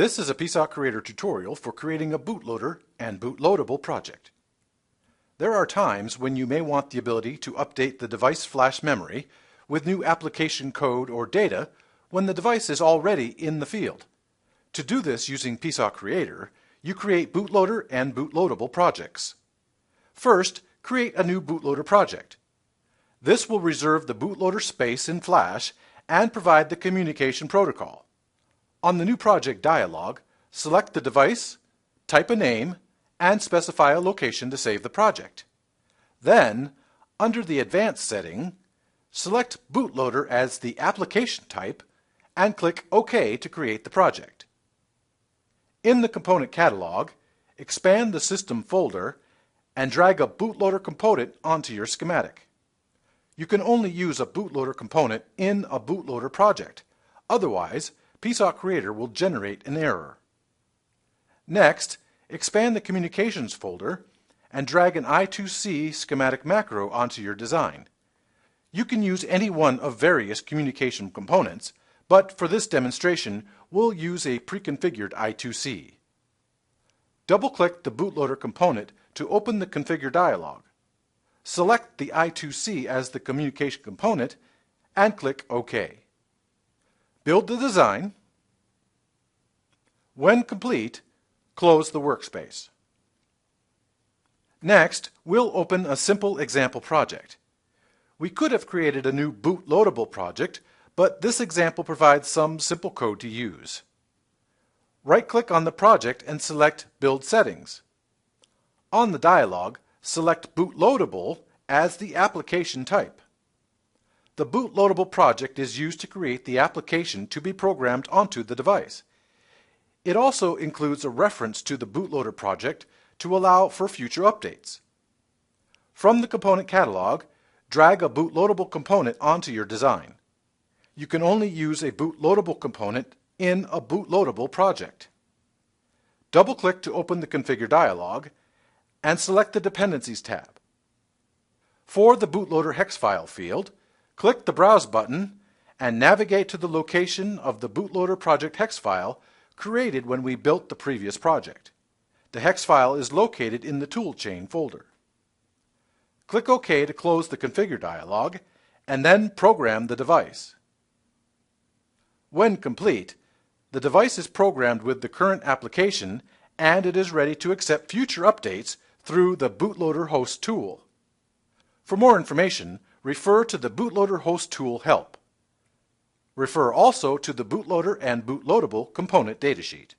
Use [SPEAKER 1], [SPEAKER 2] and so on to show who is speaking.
[SPEAKER 1] This is a PSoC Creator tutorial for creating a bootloader and bootloadable project. There are times when you may want the ability to update the device flash memory with new application code or data when the device is already in the field. To do this using PSoC Creator, you create bootloader and bootloadable projects. First, create a new bootloader project. This will reserve the bootloader space in Flash and provide the communication protocol. On the New Project dialog, select the device, type a name, and specify a location to save the project. Then, under the Advanced setting, select Bootloader as the application type and click OK to create the project. In the component catalog, expand the System folder and drag a bootloader component onto your schematic. You can only use a bootloader component in a bootloader project. Otherwise, PSoC Creator will generate an error. Next, expand the Communications folder and drag an I2C schematic macro onto your design. You can use any one of various communication components, but for this demonstration, we'll use a pre-configured I2C. Double-click the bootloader component to open the Configure dialog. Select the I2C as the communication component and click OK. Build the design. When complete, close the workspace. Next, we'll open a simple example project. We could have created a new bootloadable project, but this example provides some simple code to use. Right-click on the project and select Build Settings. On the dialog, select Bootloadable as the application type. The bootloadable project is used to create the application to be programmed onto the device. It also includes a reference to the bootloader project to allow for future updates. From the component catalog, drag a bootloadable component onto your design. You can only use a bootloadable component in a bootloadable project. Double-click to open the Configure dialog and select the Dependencies tab. For the bootloader hex file field, click the Browse button and navigate to the location of the bootloader project hex file created when we built the previous project. The hex file is located in the Toolchain folder. Click OK to close the Configure dialog and then program the device. When complete, the device is programmed with the current application and it is ready to accept future updates through the Bootloader Host tool. For more information, refer to the Bootloader Host tool help. Refer also to the bootloader and bootloadable component datasheet.